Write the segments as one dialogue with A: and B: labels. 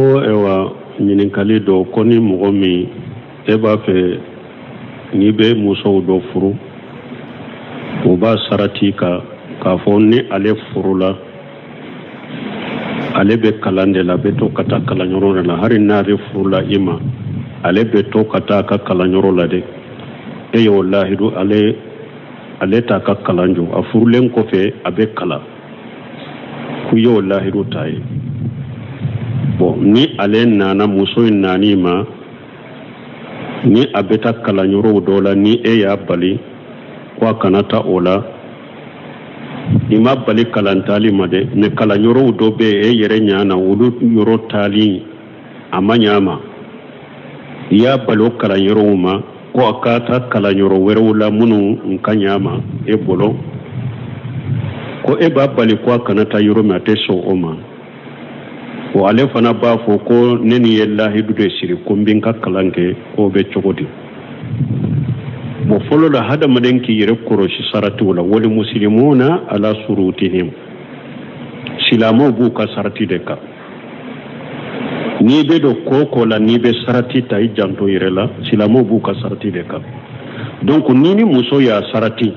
A: ko ewa ɲininkali dɔ ko ni mɔgɔ min e b'a fɛ n'i bɛ musow dɔ furu o b'a sarati k'a fɔ ni ale furula ale bɛ kalan de la a bɛ to ka taa kalanyɔrɔ de la hali n'ale furula i ma ale bɛ to ka taa a ka kalanyɔrɔ la dɛ e y'o lahidu ale t'a ka kalan jɔ a furulen kɔfɛ a bɛ kalan ku y'o lahidu ta ye bon ni ale nana muso in nani ma ni a bɛ taa kalanyɔrɔw dɔ la ni e y'a bali ko a kana taa o la i ma bali kalan taali ma dɛ mais kalanyɔrɔw dɔ bɛ e yɛrɛ ɲana olu yɔrɔ taali a ma ɲa ma i y'a bali o kalanyɔrɔw ma ko a ka taa kalanyɔrɔ wɛrɛw la minnu ka ɲa ma e bolo ko e b'a bali ko a kana taa yɔrɔ min a tɛ sɔn o ma o ale fana b'a fɔ ko ne ni ye lahidu de siri ko n bɛ n ka kalan kɛ k'o bɛ cogo di bon fɔlɔ la hadamaden k'i yɛrɛ kɔlɔsi saratiw la wali muslimuna ala surutihim silamɛw b'u ka sarati de kan n'i bɛ don ko o ko la n'i bɛ sarati ta i janto yɛrɛ la silamɛw b'u ka sarati de kan donc ni muso y'a sarati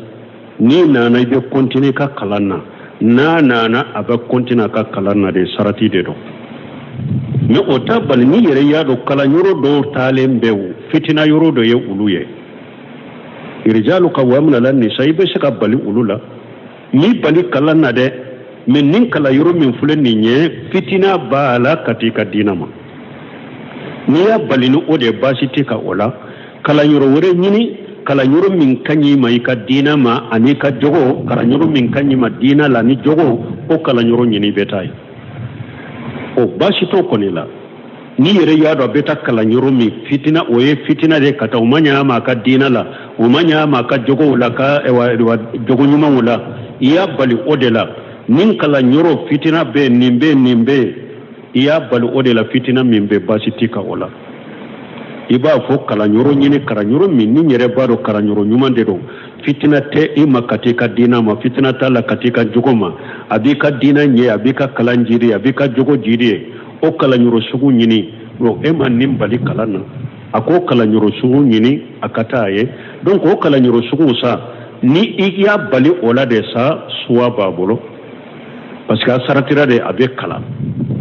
A: n'i nana i bɛ continuer ka kalan na n'a nana a bɛ continuer a ka kalan na de sarati de don mais o t'a bali n'i yɛrɛ y'a dɔn kalanyɔrɔ dɔw taalen bɛ fitina yɔrɔ dɔ ye olu ye irijalu qawwamuna ala nisa i bɛ se ka bali olu la n'i bali kalan na dɛ mais nin kalanyɔrɔ min filɛ nin ye fitina b'a la ka t'i ka diinɛ ma n'i y'a bali ni o de baasi tɛ ka o la kalanyɔrɔ wɛrɛ ɲini kalanyɔrɔ min ka ɲi ma i ka diinɛ ma ani ka jogo kalanyɔrɔ min ka ɲi ma diinɛ la ni jogo o kalanyɔrɔ ɲini bɛ taa ye o baasi t'o kɔni la n'i yɛrɛ y'a dɔn a bɛ taa kalanyɔrɔ min fitina o ye fitina de ka taa o ma ɲa ma a ka diinɛ la o ma ɲa ma a ka jogow la ka jogo ɲumanw la i y'a bali o de la nin kalanyɔrɔ fitina bɛ nin bɛ i y'a bali o de la fitina min bɛ baasi tɛ ka o la i b'a fɔ kalanyɔrɔ ɲini kalanyɔrɔ min ni yɛrɛ b'a dɔn kalanyɔrɔ ɲuman de don fitina tɛ i ma ka t'i ka diinɛ ma fitina t'a la ka t'i ka jogo ma a b'i ka diinɛ ɲɛ a b'i ka kalan jiri a b'i ka jogo jiri ye o kalanyɔrɔ sugu ɲini donc e ma nin bali kalan na a ko kalanyɔrɔ sugu ɲini a ka taa ye donc o kalanyɔrɔ sugu sa ni i y'a bali o la de sa suwa b'a bolo parce que a saratira de a bɛ kalan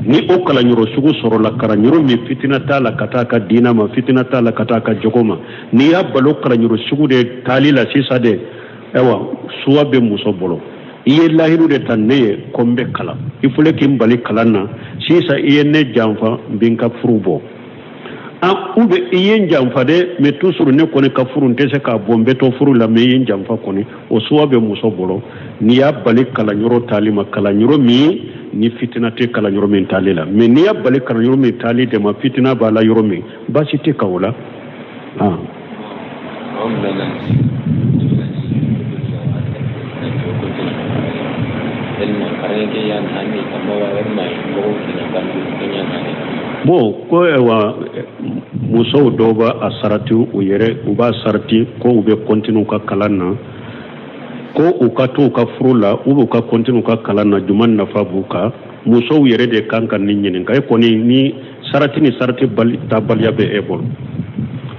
A: ni o kalanyɔrɔ sugu sɔrɔla kalanyɔrɔ min fitina t'a la ka taa ka diinɛ ma fitina t'a la ka taa ka jogo ma n'i y'a bali o kalanyɔrɔ sugu de taali la sisan de ayiwa suwa bɛ muso bolo i ye lahidu de ta ne ye ko n bɛ kalan i fɔle k'i bali kalan na sisan i ye ne janfa n bɛ n ka furu bɔ ou bien i ye n janfa dɛ mais toujours ne kɔni ka furu n tɛ se k'a bɔ n bɛ to furu la mais i ye n janfa kɔni o suwa bɛ muso bolo n'i y'a bali kalanyɔrɔ taali ma kalanyɔrɔ min ni fitina tɛ kalanyɔrɔ min taali la mais n'i y'a bali kalanyɔrɔ min taali de ma fitina b'a la yɔrɔ min baasi tɛ ka o la bon ko musow dɔw b'a sarati u yɛrɛ u b'a sarati ko u bɛ continue ka kalan na ko u ka to u ka furu la u b'u ka continue ka kalan na juma nafa b'u kan musow yɛrɛ de kan ka nin ɲininka e kɔni ni sarati ni sarati tabaliya bɛ e bolo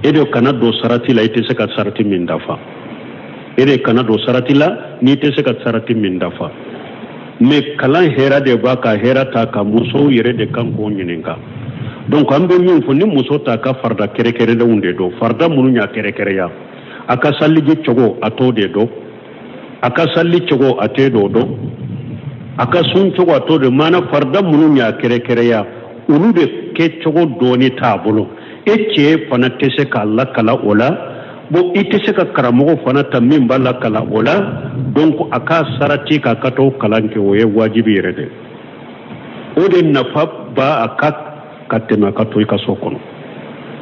A: e de kana don sarati la i tɛ se ka sarati min dafa e de kana don sarati la n'i tɛ se ka sarati min dafa mais kalan hɛrɛ de b'a ka hɛrɛ ta ka musow yɛrɛ de kan k'o ɲininka donc an bɛ min fɔ ni muso t'a ka farida kɛrɛkɛrɛnlenw de dɔn farida minnu y'a kɛrɛkɛrɛya a ka saliji cogo a t'o de dɔn a ka sali cogo a t'e dɔ dɔn a ka sun cogo a t'o de maana farida minnu y'a kɛrɛkɛrɛya olu de kɛ cogo dɔɔni t'a bolo e cɛ fana tɛ se k'a lakala o la bon i tɛ se ka karamɔgɔ fana ta min b'a lakala o la donc a k'a sarati k'a ka t'o kalan kɛ o ye wajibi yɛrɛ de o de nafa b'a ka tɛmɛ a ka to i ka so kɔnɔ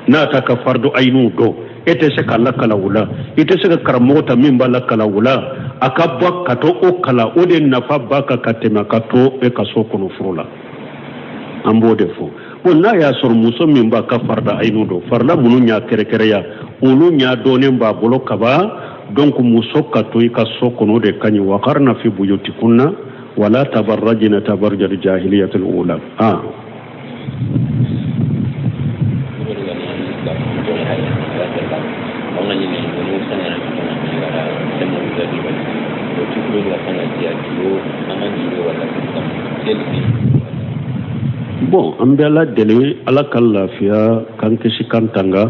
A: n'a ta ka fardu ayinu dɔn e tɛ se ka lakala o la i tɛ se ka karamɔgɔ ta min b'a lakala o la a ka bɔ ka to o kala o de nafa b'a kan ka tɛmɛ a ka to e ka so kɔnɔ furu la an b'o de fɔ bon n'a y'a sɔrɔ muso min b'a ka farida ayinu dɔn farida minnu y'a kɛrɛkɛrɛya olu ɲa dɔɔnin b'a bolo kaba donc muso ka to i ka so kɔnɔ o de ka ɲi waqarna fi buyutikunna wala tabarrajna tabarruj al-jahiliyyati al-ula bon an bɛ ala deli ala ka lafiya kan kisi kan tanga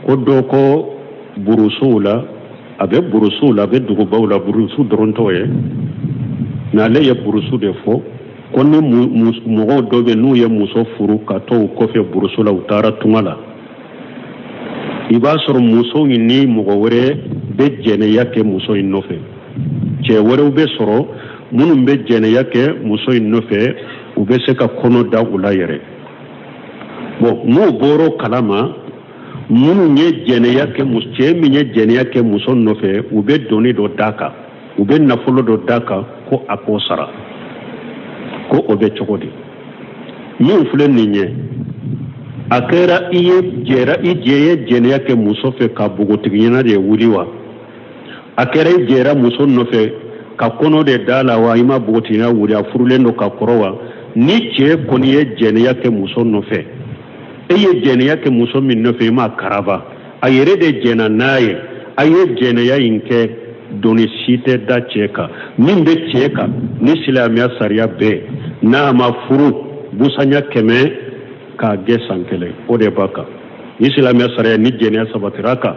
A: ko dɔ ko burusow la a bɛ burusow la a bɛ dugubaw la burusu dɔrɔn tɔgɔ ye mais ale ye burusu de fɔ ko ni mɔgɔw dɔ bɛ n'u ye muso furu ka to u kɔfɛ burusu la u taara tunga la i b'a sɔrɔ muso in ni mɔgɔ wɛrɛ bɛ jɛnɛya kɛ muso in nɔfɛ cɛ wɛrɛw bɛ sɔrɔ minnu bɛ jɛnɛya kɛ muso in nɔfɛ u bɛ se ka kɔnɔ da u la yɛrɛ bon n'u bɔra kalama minnu ye jɛnɛya kɛ cɛ min ye jɛnɛya kɛ muso nɔfɛ u bɛ doni dɔ d'a kan u bɛ nafolo dɔ d'a kan ko a k'o sara ko o bɛ cogo di min filɛ nin ye a kɛra i ye jɛnɛya kɛ muso fɛ ka bogotigiɲɛna de wuli wa a kɛra i jɛra muso nɔfɛ ka kɔnɔ de da la wa i ma bogotigiɲɛna wuli a furulen don ka kɔrɔ wa ni cɛ kɔni ye jɛnɛya kɛ muso nɔfɛ e ye jɛnɛya kɛ muso min nɔfɛ i ma karaba a yɛrɛ de jɛna n'a ye a ye jɛnɛya in kɛ doni si tɛ da cɛ kan min bɛ cɛ kan ni silamɛya sariya bɛɛ n'a ma furu busanya 100 k'a gɛn san 1 o de b'a kan ni silamɛya sariya ni jɛnɛya sabatira kan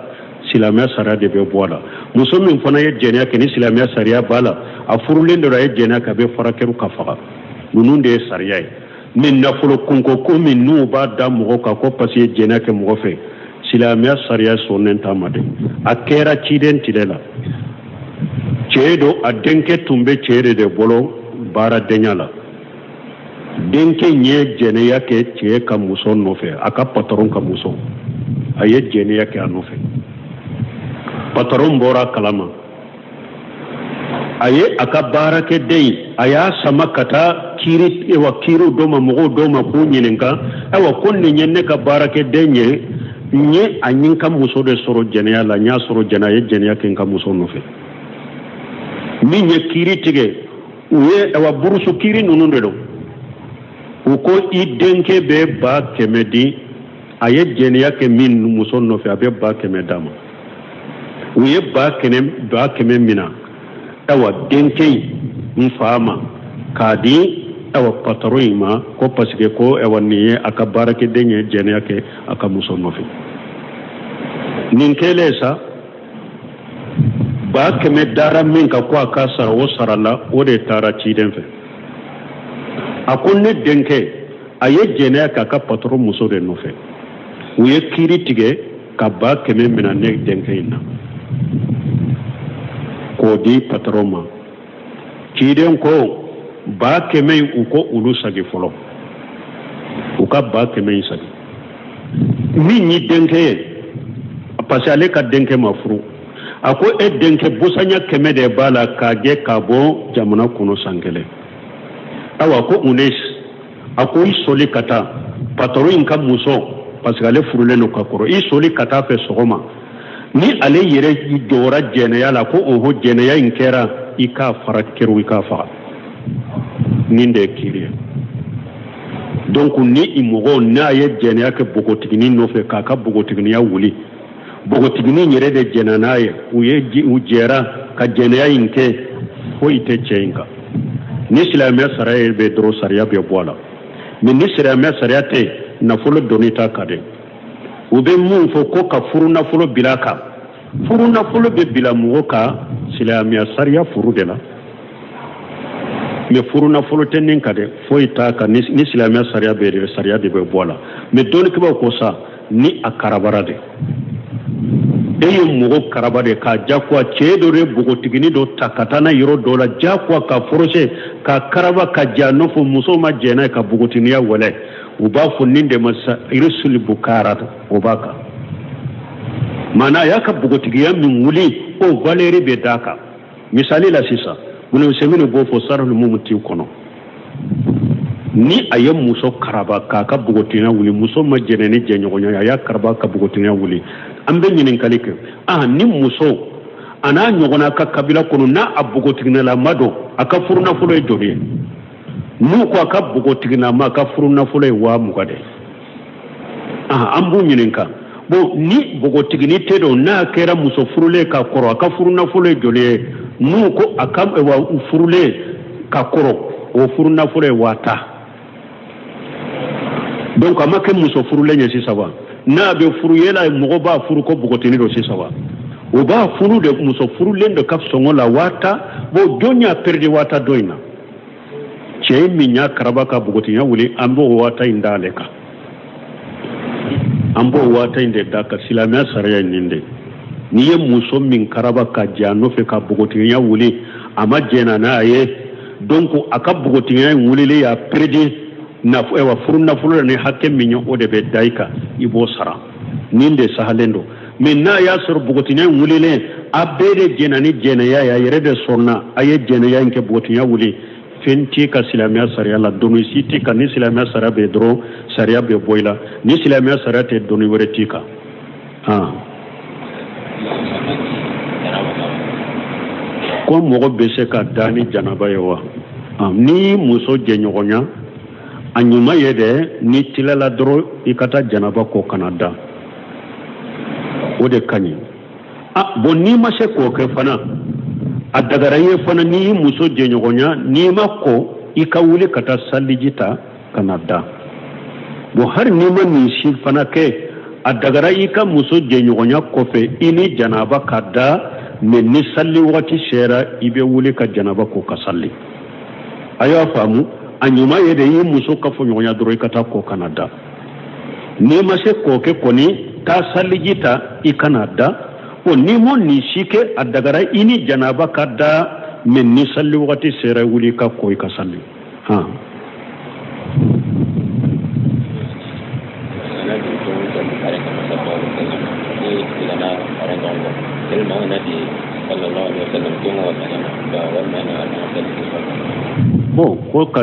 A: silamɛya sariya de bɛ bɔ a la muso min fana ye jɛnɛya kɛ ni silamɛya sariya b'a la a furulen dɔ a ye jɛnɛya kɛ a bɛ farakɛru ka faga ninnu de ye sariya ye mais nafolo kunko ko min n'u b'a da mɔgɔ kan ko parce que jɛnɛya kɛ mɔgɔ fɛ silamɛya sariya sɔnnen t'a ma dɛ a kɛra ciden tile la cɛ do a denkɛ tun bɛ cɛ de bolo baaradenya la denkɛ ye jɛnɛya kɛ cɛ ka muso nɔfɛ a ka patron ka muso a ye jɛnɛya kɛ a nɔfɛ patron bɔra kalama a ye a ka baarakɛden a y'a sama ka taa kiiriw dɔ ma mɔgɔw dɔ ma k'u ɲininka ayiwa ko nin ye ne ka baarakɛden ye n ye a ɲin ka muso de sɔrɔ jɛnɛya la n y'a sɔrɔ jɛnɛya ye jɛnɛya kɛ n ka muso nɔfɛ min ye kiiri tigɛ u ye burusu kiiri ninnu de don u ko i denkɛ bɛ 100 di a ye jɛnɛya kɛ min muso nɔfɛ a bɛ 100 d'a ma u ye 100 mina denkɛ in fa ma k'a di patron in ma ko parce que ko nin ye a ka baarakɛden ye jɛnɛya kɛ a ka muso nɔfɛ nin kɛlen sa 100 dara min kan ko a ka sara o sara la o de taara ciden fɛ a ko ne denkɛ a ye jɛnɛya kɛ a ka patron muso de nɔfɛ u ye kiiri tigɛ ka 100 mina ne denkɛ in na k'o di patron ma ciden ko 100 in u ko olu sagi fɔlɔ u ka 100 in sagi min ye denkɛ ye parce que ale ka denkɛ ma furu a ko e denkɛ busanya 100 de b'a la k'a gɛn ka bɔ jamana kɔnɔ san 1 awa ko unes a ko i soli ka taa patron in ka muso parce que ale furulen don ka kɔrɔ i soli ka taa fɛ sɔgɔma ni ale yɛrɛ jɔra jɛnɛya la ko oho jɛnɛya in kɛra i k'a fara kɛru i k'a faga nin de ye kiiri ye donc ni i mɔgɔw n'a ye jɛnɛya kɛ bogotigini nɔfɛ k'a ka bogotiginiya wuli bogotigini yɛrɛ de jɛna n'a ye u jɛra ka jɛnɛya in kɛ foyi tɛ cɛ in kan ni silamɛya sariya bɛ dɔrɔn sariya bɛ bɔ a la mais ni silamɛya sariya tɛ nafolo doni t'a kan dɛ u bɛ mun fɔ ko ka furu nafolo bila a kan furu nafolo bɛ bila mɔgɔ kan silamɛya sariya furu de la mais furu nafolo tɛ nin kan dɛ foyi t'a kan ni silamɛya sariya bɛ de sariya de bɛ bɔ a la mais dɔnnikɛlaw ko sa ni a karabara de e ye mɔgɔ karaba de k'a jagoya cɛ dɔ de bogotigini dɔ ta ka taa n'a yɔrɔ dɔ la jagoya ka forcer ka karaba ka ja nɔfɛ muso ma jɛn n'a ye ka bogotiginiya wɛlɛ u b'a fɔ nin de ma sa irisuli bukara o b'a kan maana a y'a ka bogotigiya min wuli o valeur bɛ d'a kan misali la sisan Usmani b'o fɔ sarhul mumti kɔnɔ ni a ye muso karaba k'a ka bogotigiya wuli muso ma jɛn ni jɛɲɔgɔnya a y'a karaba ka bogotigiya wuli an bɛ ɲininkali kɛ ni muso a n'a ɲɔgɔnna ka kabila kɔnɔ n'a a bogotiginalama don a ka furu nafolo ye joli ye n'u ko a ka bogotiginama a ka furu nafolo ye 20,000 de an b'u ɲininka bon ni bogotigini tɛ don n'a kɛra muso furulen ka kɔrɔ a ka furu nafolo ye joli ye nu ko akam wa furule ka koro o furuna fure wata donc amake muso furule nya sisawa na be furu yela mo ba furu ko bugotini do sisawa o ba furu de muso furule ndo kaf songo la wata bo donya perdi wata doina che minya karabaka bugotinya wuli ambo wata indaleka ambo wata inde daka silamia saraya ninde niye muso min karabaka jano fe ka bugotinya wuli ama jena na ye donc aka bugotinya wuli le ya perdi na wa furuna furu ne hakke minyo o de be daika ibo sara ninde sahalendo minna ya sur bugotinya wuli le abede jena ni jena ya yere de sonna aye jena ya nke bugotinya wuli fenti ka silamia sariya la donu siti ka ni silamia sariya be dro sariya be boila ni silamia sariya te donu wore tika ko mogo be se ka dani janaba yewa ni muso jenyogonya anyuma yede ni tilala dro ikata janaba ko kanada ode kanyi bon ni ma se ko ke fana adagara ye fana ni muso jenyogonya ni mako ikawuli kata salijita kanada bo har ni ma ni shi fana ke adagara ika muso jenyogonya kofe ini janaba kada men ni salli wati shera ibe wuli ka janaba ko kasalli ayo famu anyuma yede yi muso ka fo nyogonya doro ikata ko kanada ni ma se ko ke koni ta salijita ikanada o ni mo ni shike adagara ini janaba kada men ni salli wati sera wuli ka koy ka salli bon ko ka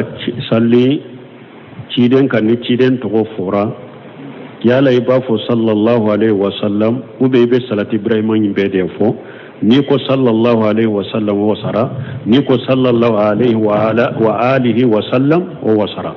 A: salli ciden kan ni ciden to fora yala ibafo sallallahu alaihi wasallam ube be salati ibrahima nyimbe de fo ni ko sallallahu alaihi wasallam wa sara ni ko sallallahu alaihi wa alihi wasallam wa sara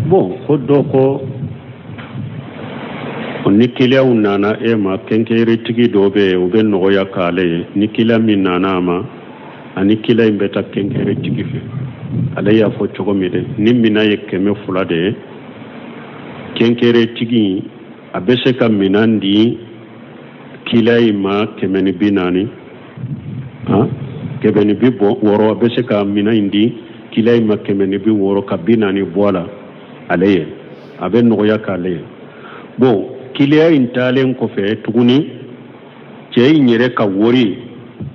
A: bon ko doko ni kiliya nana ema kenkere tigi dobe ube noya kale ni kila min nana ma ani kila imbeta kenkere tigi fe ale ya fo chogo mide ni mina ye keme fula de kenkere tigi abese ka minandi kila ima kemeni binani kemeni bi woro abese ka minandi kila ima kemeni bi woro ka binani bola aleye abe noya kale bon kiliya intalen ko fe tuguni cey nyere ka wori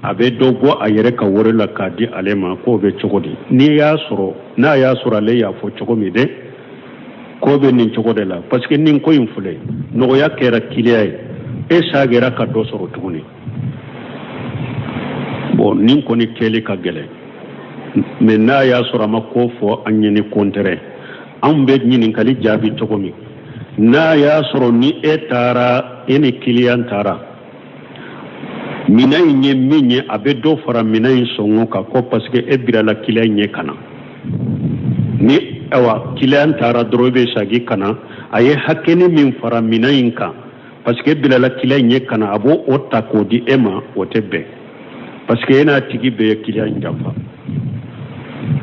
A: abe dogo ayere ka wori la kadi alema ko be chogodi ni ya soro na ya soro le ya fo chogomi de ko be nin chogode la parce que nin ko infule no ya kera kiliya e sagera ka do soro tuguni bon nin ko ni kele ka gele mais na ya soro ma ko fo anyini kontere ambe nyini kali jabi chogomi na ya soro ni etara ene kiliyan tara minay nye minye abe do fara minay songo ka ko parce que ebira la kiliyan nye kana ni awa kiliyan tara drobe shagi kana aye hakeni min fara minay ka parce que ebira la kiliyan nye kana abo otta ko di ema otebe parce que ena tigi be kiliyan jamfa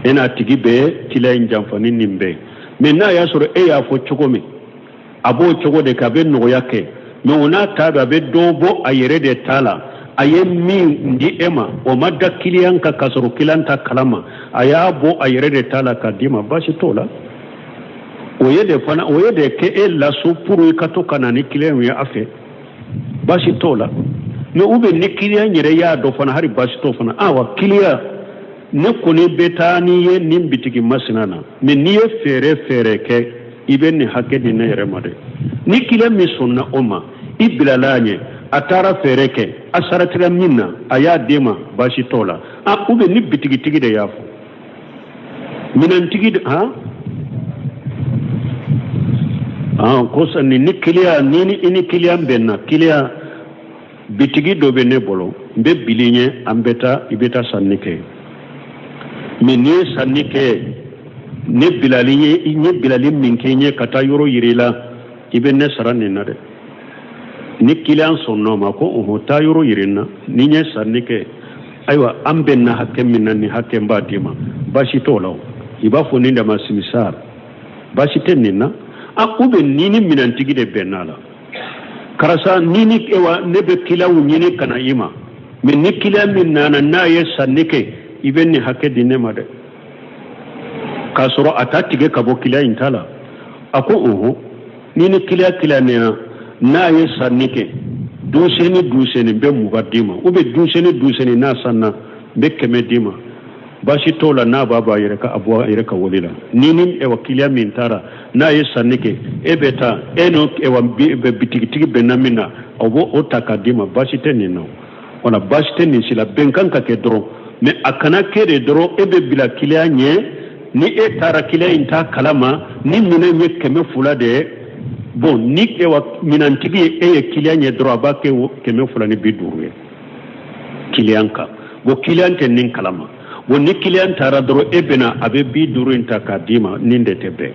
A: ena tigi be kiliyan jamfa ni nimbe mais na ya soro e ya fo chogome abo chogo de kabe no yake no ona tabe be dobo ayere de tala aye min ndi ema o madda kiliyan ka kasoro kilanta kalama aya bo ayere de tala kadima bashi tola oyede fana oyede ke ella supuru ikato kana ni kiliyan ya afe bashi tola mais ube ni kiliya nyere ya do fana hari bashi to fana awa kiliya ne koni betani ye nin bitigi masinana mais ni ye fere ke ibe ni hakke di ne yere made ni kiliya mi sunna oma ibilalanye atara fere ke asaratira minna aya dema bashi tola ube ni bitigi tigi de yafu minan tigi ha kosa ni kiliya ni ini kiliya benna kiliya bitigi do be ne bolo mbe bilinye ambeta ibeta sannike mais ni sannike ne bilali min kenye kata yoro yirila ibe ne sarani na de ni kiliyan sonno ma ko o ta yoro yirina ni nye sannike aywa ambenna hakke minna ni hakke mbadima bashi tolaw iba fo ni ndama simisar bashi tenina akube nini minantigi de benala karasa nini ewa nebe kilawu nyini kana ima mais ni kila min nana na ye sannike ibenni hakke dinne made kasoro atatige kabo kila intala ako nini kila ne na ye sannike duseni be mugaddima ube duseni na sanna be kemedima bashi tola na baba yereka abwa yereka wolila nini ewa kila min tara na ye sannike ebeta eno ewa bitigi benamina obo otakadima bashi tenino wala bashi tenni sila benkanka ke doro mais akana kede doro ebe bila kila nye ni tara kila inta kalama ni mina nye keme fula de bon ni ewa minantigi kila nye doro abake keme fula ni biduru kilianka go kiliante nin kalama go ni kilian tara doro ebena abe biduru inta kadima ninde tebe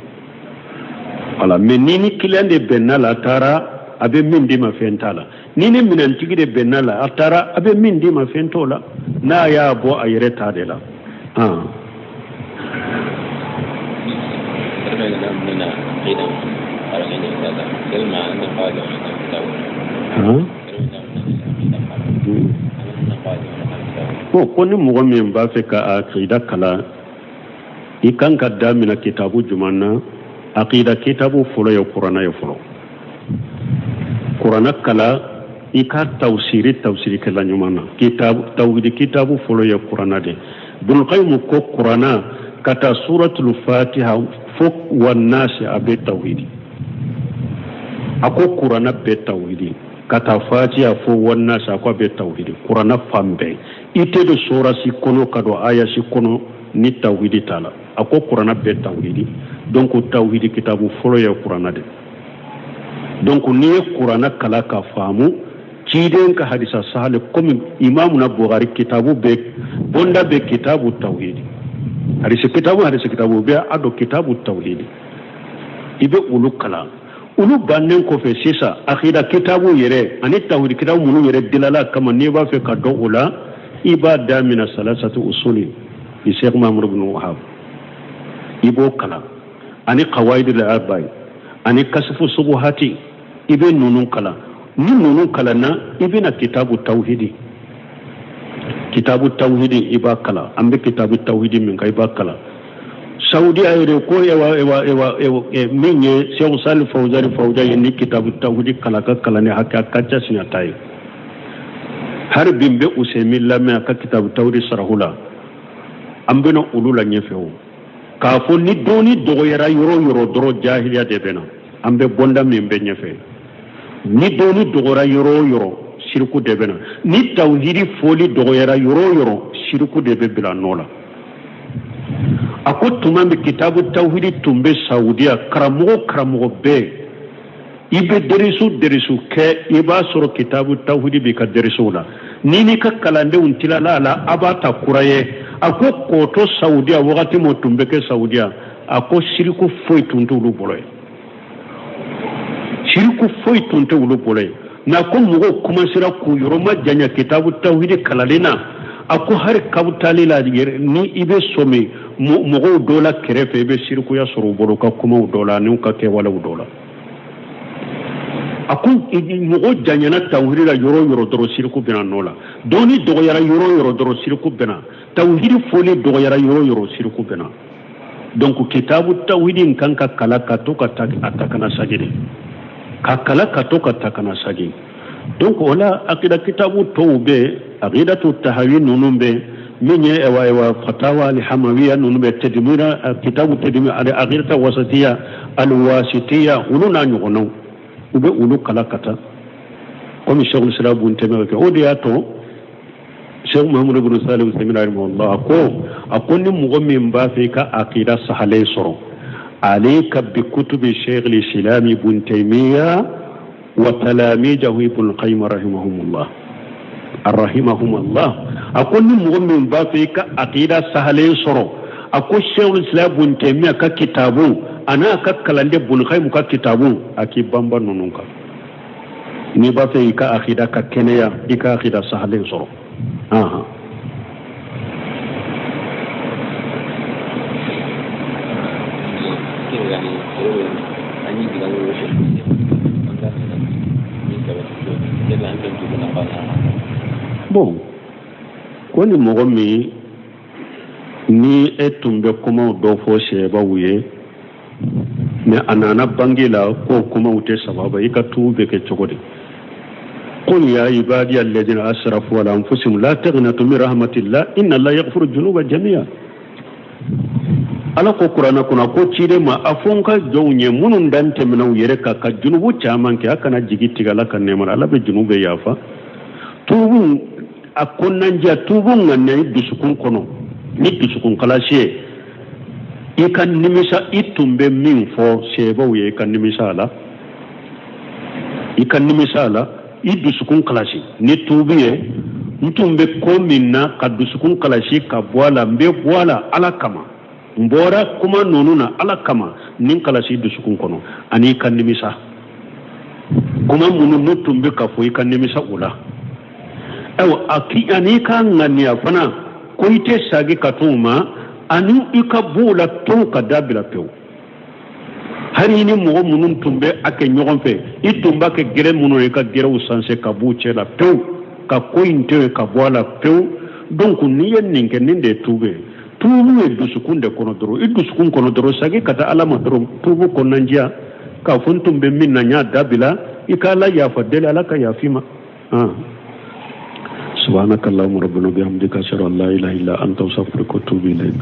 A: wala mais nini kilian de benala tara abe mindi ma fentala nini minantigi de benala atara abe mindi ma fentola na ya bo ayre tadela ko ni mogo min b'a fɛ ka aqida kala i kan ka damina kitabu juman na aqida kitabu fɔlɔ ye kuranna ye fɔlɔ kuranna kala i ka tawsiri kɛla ɲuman na tawhidi kitabu fɔlɔ ye kuranna de Ibn Qayyim ko kuranna ka taa suratul fatiha fo wannasi a bɛ tawhidi a ko kuranna bɛ tawhidi ka taa fatiha fo wannasi a ko a bɛ tawhidi kuranna fan bɛɛ ite do sura si kono kado aya si kono ni tawhidi tala a ko kuranna bɛ tawhidi donc tawhidi kitabu fɔlɔ ye kuranna de donc ni ye kuranna kala ka faamu ciden ka hadisa sahale comme imamuna Bukhari kitabu be bonda be kitabu tawhidi hadisa kitabu be ado kitabu tawhidi ibe ulu kala ulu bannen ko fe sisa akhida kitabu yere ani tawhidi kitabu munu yere dilala kama ne ba fe ka do ula ibada min salasatu usuli bi Sheikh Mahmud ibn Wahhab ibo kala ani qawaid al-arba'i ani kasfu subuhati ibe nunun kala ni nunun kala na ibina kitabu tawhidi iba kala ambe kitabu tawhidi min kai ba kala saudi ayre ko ewa minye Sheikh Salih Fawzan ni kitabu tawhidi kala ne hakka kacha sinatai har bimbe Usaymin lamma ka kitabu tawhidi sarahula ambe no ulula nyefewo ka fo ni doni dogoyara yoro doro jahiliya de bena ambe bonda min be nyefe ni doni dogora yoro shirku de bena ni tawhidi foli dogoyara yoro shirku de be bila nola ako tumambe kitabu tawhidi tumbe saudiya karamogo be ibe derisu ke iba soro kitabu tawhidi be ka derisu la nini ka kalande untila la abata kuraye ako koto saudiya wakati mo tumbe ke saudiya ako shiriku foi tuntu ulu boloy na ko mugo kuma sira ku yoroma janya kitabu tawhid kalalina ako har kabutali la ni ibe somi mugo dola kerefe ibe shiriku ya soro bolo ka kuma dola ni ka ke wala dola ako mugo janya na tawhid la yoro doro shiriku bina nola doni dogo yara yoro doro shiriku bina tawhid foli dogo yara yoro shiriku bina donc kitabu tawhid kanka kala ka to ka atakana sajide ka kala ka to ka takana sajide donc wala aqida kitabu tawbe aqidatu tahawin nunumbe minye ewa fatawa al hamawiya nunumbe tadmira kitabu tadmira al aqidatu wasatiya al wasitiya uluna nyugono ube ulu kalakata comme cheikh al-islam bun temere ke odiato cheikh muhammad ibn salim seminari rahimahullah ako ni mugo min ba fe ka aqida sahale soro alayka bi kutubi cheikh al-islam ibn taymiya wa talamijah ibn qayyim rahimahumullah arrahimahumullah ako ni mugo min ba fe ka aqida sahale soro ako cheikh al-islam ibn taymiya ka kitabu ana ka kalande ibn qayyim ka kitabu aki bamba nununka ni ba fe ka aqida ka keneya ika aqida sahale soro aha bon koni mogo mi ni etumbe kuma do fo sheba wuye ne anana bangila ko kuma ute sababa ikatube ke chogode قل يا عبادي الذين أسرفوا على أنفسهم لا تقنطوا من رحمة الله إن الله يغفر الذنوب جميعا ala ko qur'ana kuna ko cire ma afonka jonye munun dante mena yere ka junubu chaman ke akana jigiti gala kan ne mara ala be junube yafa tubu akonnan ja tubu nganne dusukun kono ni dusukun kala she ikan nimisa itumbe min fo sheba uye ikan nimisa ala idusukun kalashi ni tubiye ntumbe ko minna kadusukun kalashi ka bwala mbe bwala ala kama mbora kuma nonuna ala kama nin kalashi dusukun kono ani kan nimisa kuma munu nutumbe ka fo kan nimisa ula ani kan ngani afana ko ite sagi katuma anu ikabula to kadabila pew hari ni mogo munun tumbe ake nyogon fe itumba ke gere munun ka gere usanse ka buche la pew ka kointe ka boala pew donc ni yen ninke ninde tube tubu e dusukunde kono doro idusukun kono doro sagi kata alama doro tubu konanjia ka funtumbe minna nya dabila ikala ya fadel alaka ya fima subhanakallahumma rabbana bihamdika ashhadu an la ilaha illa anta astaghfiruka wa atubu ilayk